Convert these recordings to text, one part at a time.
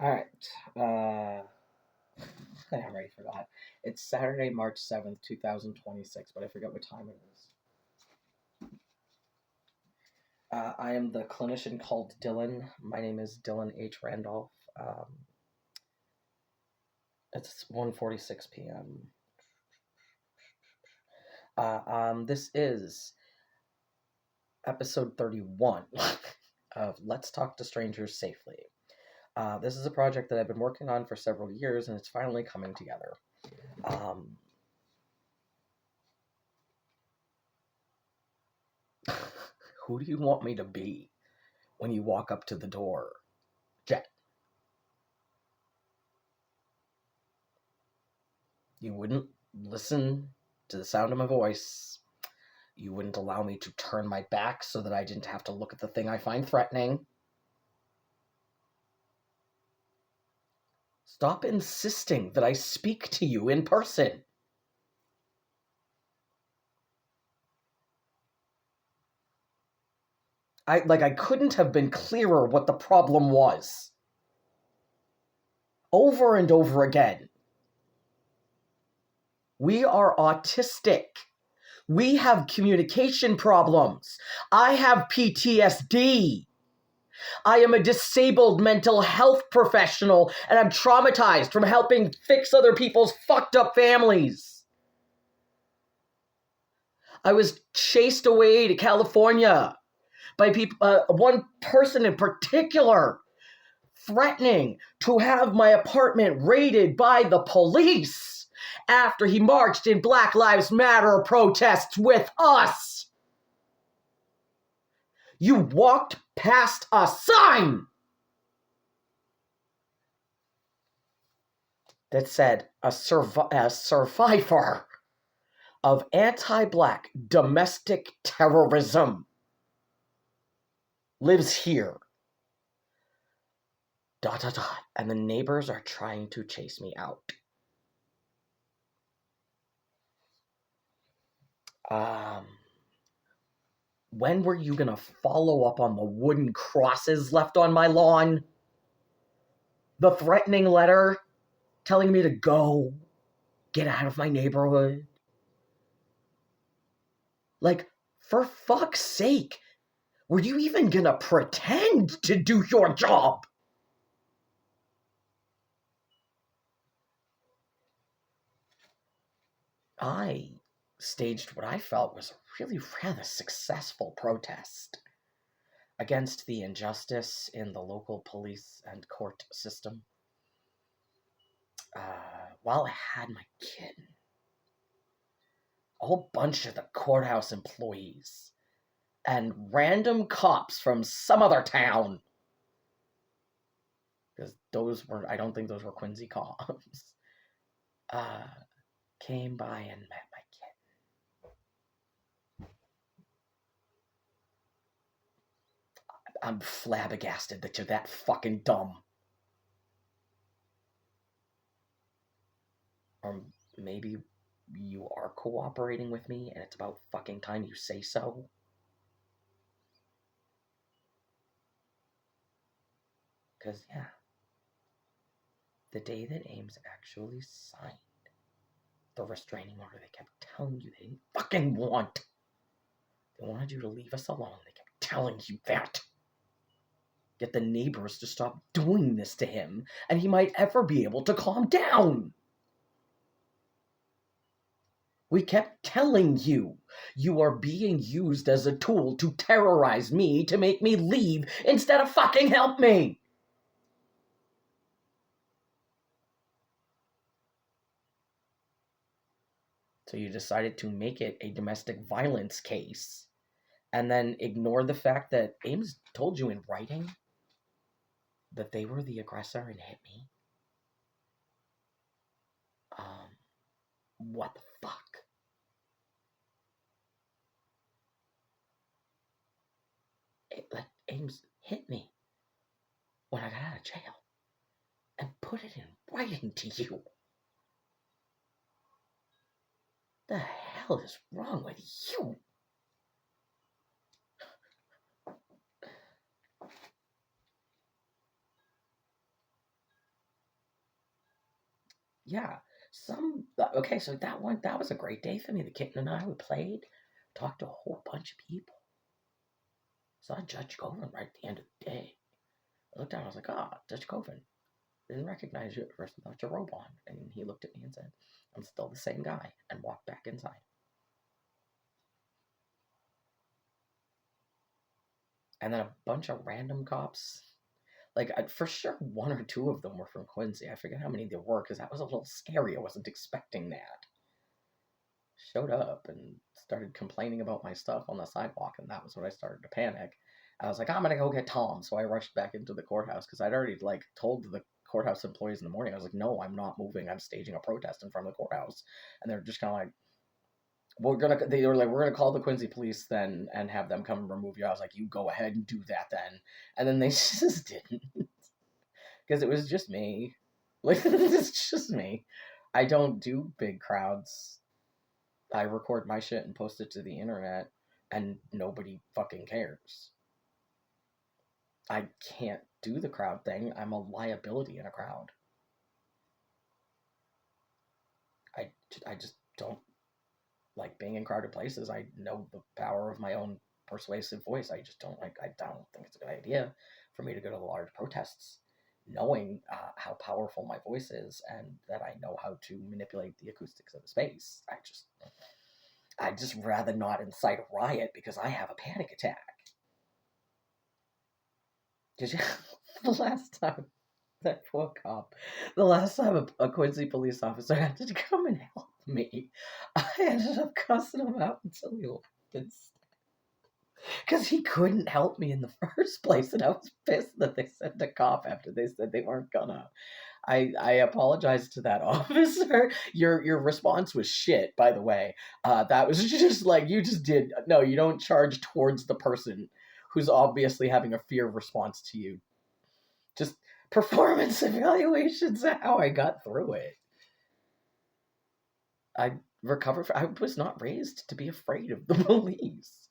All right. I already forgot. It's Saturday, March 7th, 2026, but I forget what time it is. I am the clinician called Dylan. My name is Dylan H. Randolph. It's 1:46 p.m. This is episode 31 of Let's Talk to Strangers Safely. This is a project that I've been working on for several years, and it's finally coming together. Who do you want me to be when you walk up to the door, Jet? You wouldn't listen to the sound of my voice. You wouldn't allow me to turn my back so that I didn't have to look at the thing I find threatening. Stop insisting that I speak to you in person. I couldn't have been clearer what the problem was. Over and over again. We are autistic. We have communication problems. I have PTSD. I am a disabled mental health professional, and I'm traumatized from helping fix other people's fucked up families. I was chased away to California by one person in particular, threatening to have my apartment raided by the police after he marched in Black Lives Matter protests with us. You walked past a sign that said a survivor of anti-Black domestic terrorism lives here. ... And the neighbors are trying to chase me out. When were you gonna follow up on the wooden crosses left on my lawn? The threatening letter telling me to go, get out of my neighborhood? Like, for fuck's sake, were you even gonna pretend to do your job? I staged what I felt was a really rather successful protest against the injustice in the local police and court system. While I had my kitten, a whole bunch of the courthouse employees and random cops from some other town, because I don't think those were Quincy cops, came by and met my kitten. I'm flabbergasted that you're that fucking dumb. Or maybe you are cooperating with me and it's about fucking time you say so. Because, yeah, the day that Ames actually signed the restraining order they kept telling you they didn't fucking want, they wanted you to leave us alone. They kept telling you that. Get the neighbors to stop doing this to him, and he might ever be able to calm down. We kept telling you, you are being used as a tool to terrorize me, to make me leave, instead of fucking help me. So you decided to make it a domestic violence case, and then ignore the fact that Ames told you in writing that they were the aggressor and hit me. What the fuck? Ames hit me when I got out of jail and put it in writing to you. The hell is wrong with you? Yeah. Okay, so that was a great day for me. The kitten and I, we played, talked to a whole bunch of people. Saw Judge Coven right at the end of the day. I looked down, I was like, Judge Coven. Didn't recognize you at first without your robe on. And he looked at me and said, I'm still the same guy, and walked back inside. And then a bunch of random cops. Like, for sure, one or two of them were from Quincy. I forget how many there were, because that was a little scary. I wasn't expecting that. Showed up and started complaining about my stuff on the sidewalk, and that was when I started to panic. I was like, I'm gonna go get Tom. So I rushed back into the courthouse, because I'd already, like, told the courthouse employees in the morning. I was like, no, I'm not moving. I'm staging a protest in front of the courthouse. And they're just kind of like, they were like, we're gonna call the Quincy police then and have them come and remove you. I was like, you go ahead and do that then. And then they just didn't, because it was just me. Like, it's just me. I don't do big crowds. I record my shit and post it to the internet, and nobody fucking cares. I can't do the crowd thing. I'm a liability in a crowd. I just don't like being in crowded places. I know the power of my own persuasive voice. I don't think it's a good idea for me to go to the large protests knowing how powerful my voice is, and that I know how to manipulate the acoustics of the space. I'd just rather not incite a riot because I have a panic attack. Did you? The last time, that poor cop, the last time a Quincy police officer had to come and help me, I ended up cussing him out until he left instead. Because he couldn't help me in the first place, and I was pissed that they sent a cop after they said they weren't gonna. I apologize to that officer. Your response was shit, by the way. That was just like, you just did. No, you don't charge towards the person who's obviously having a fear response to you. Just performance evaluations are how I got through it. I I was not raised to be afraid of the police.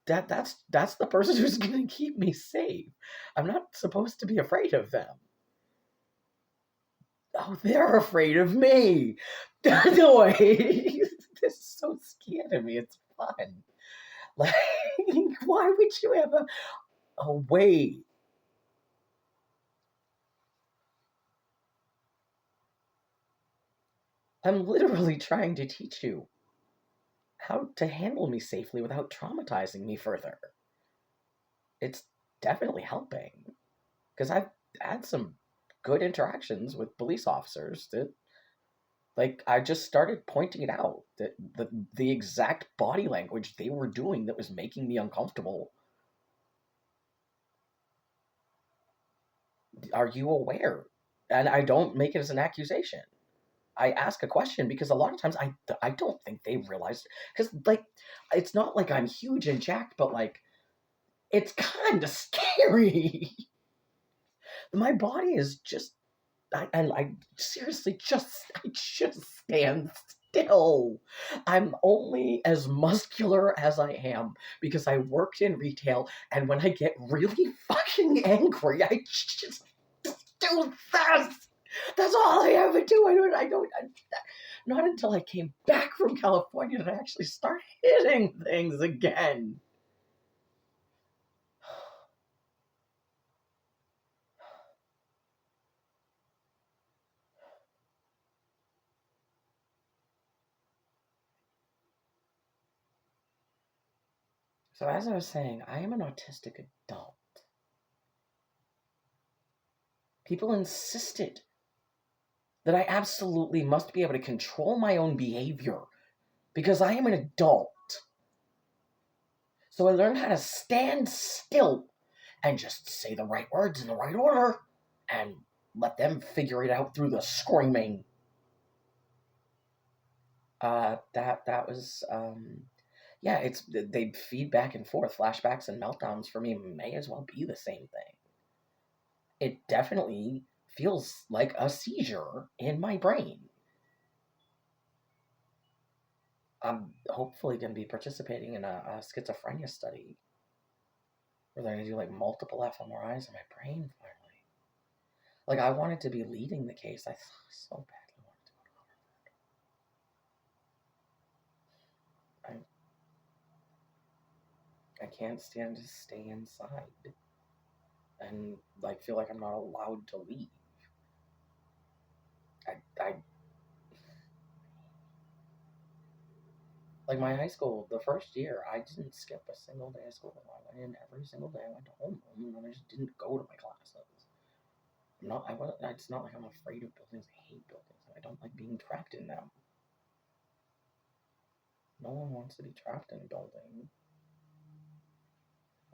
That's the person who's gonna keep me safe. I'm not supposed to be afraid of them. Oh, they're afraid of me. No way. They're so scared of me. It's fun. Like, why would you have a way? I'm literally trying to teach you how to handle me safely without traumatizing me further. It's definitely helping, because I've had some good interactions with police officers that, like, I just started pointing it out, that the exact body language they were doing that was making me uncomfortable. Are you aware? And I don't make it as an accusation. I ask a question because a lot of times I don't think they realize, because, like, it's not like I'm huge and jacked, but, like, it's kind of scary. My body is just I seriously I just stand still. I'm only as muscular as I am because I worked in retail, and when I get really fucking angry, I just do this. That's all I ever do. Not until I came back from California did I actually start hitting things again. So as I was saying, I am an autistic adult. People insisted that I absolutely must be able to control my own behavior because I am an adult. So I learned how to stand still and just say the right words in the right order and let them figure it out through the screaming. That was yeah, they feed back and forth. Flashbacks and meltdowns for me may as well be the same thing. It definitely feels like a seizure in my brain. I'm hopefully going to be participating in a schizophrenia study where they're going to do, like, multiple fMRIs in my brain finally. Like, I wanted to be leading the case. I so badly wanted to go to Harvard. I can't stand to stay inside and, like, feel like I'm not allowed to leave. I like, my high school, the first year, I didn't skip a single day of school. I went in every single day. I went to homeroom, and I just didn't go to my classes. It's not like I'm afraid of buildings. I hate buildings. I don't like being trapped in them. No one wants to be trapped in a building,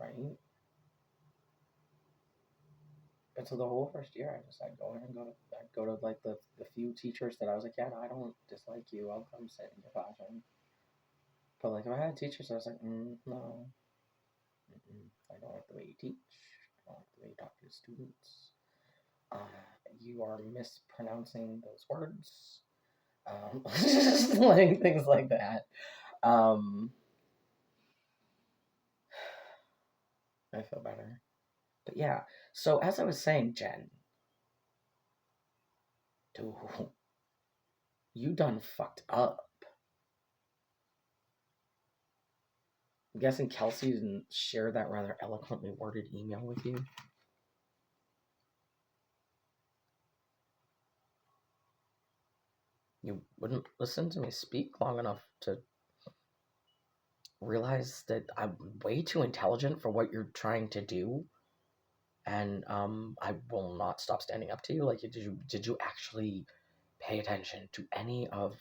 right? And so the whole first year, I'd go in and I'd go to like the few teachers that I was like, yeah, I don't dislike you. I'll come sit in your classroom. But like, if I had teachers, I was like, no, I don't like the way you teach. I don't like the way you talk to the students. You are mispronouncing those words. Like things like that. I feel better. But yeah, so as I was saying, Jen, dude, you done fucked up. I'm guessing Kelsey didn't share that rather eloquently worded email with you. You wouldn't listen to me speak long enough to realize that I'm way too intelligent for what you're trying to do, and I will not stop standing up to you. Like, did you actually pay attention to any of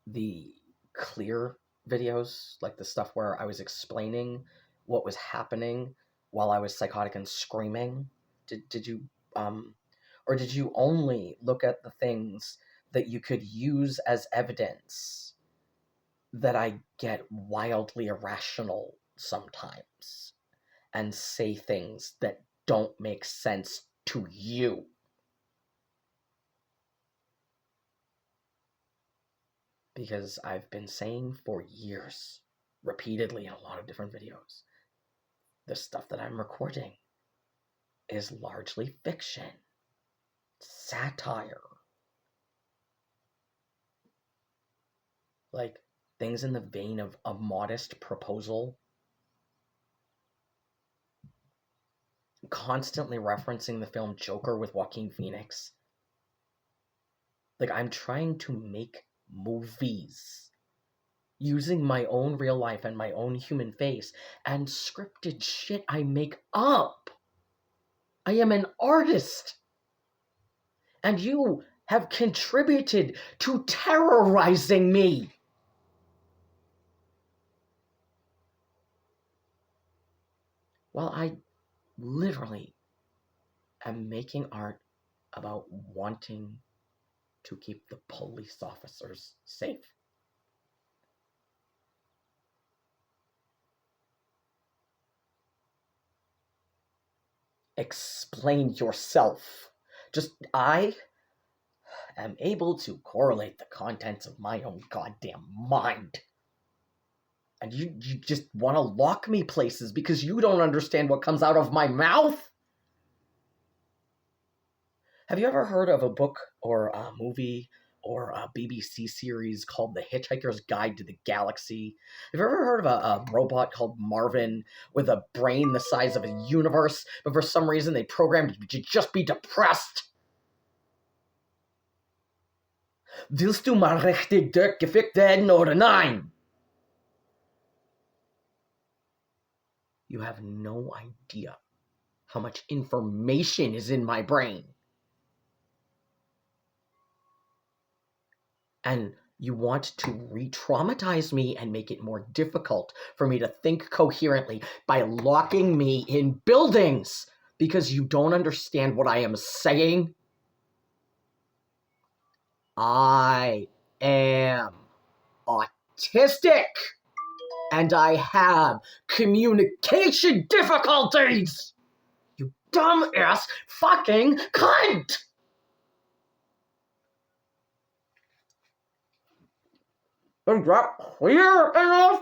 the clear videos, like the stuff where I was explaining what was happening while I was psychotic and screaming? Did you or did you only look at the things that you could use as evidence that I get wildly irrational sometimes and say things that don't make sense to you? Because I've been saying for years, repeatedly in a lot of different videos, the stuff that I'm recording is largely fiction, satire, like things in the vein of A Modest Proposal, constantly referencing the film Joker with Joaquin Phoenix. Like, I'm trying to make movies using my own real life and my own human face and scripted shit I make up. I am an artist. And you have contributed to terrorizing me. Well, I literally am making art about wanting to keep the police officers safe. Explain yourself. I am able to correlate the contents of my own goddamn mind. And you just want to lock me places because you don't understand what comes out of my mouth? Have you ever heard of a book or a movie or a BBC series called The Hitchhiker's Guide to the Galaxy? Have you ever heard of a robot called Marvin with a brain the size of a universe, but for some reason they programmed it to just be depressed? Willst du mal richtig durchgefickt werden oder nein? You have no idea how much information is in my brain. And you want to re-traumatize me and make it more difficult for me to think coherently by locking me in buildings because you don't understand what I am saying? I am autistic and I have communication difficulties. You dumbass fucking cunt! Is that clear enough?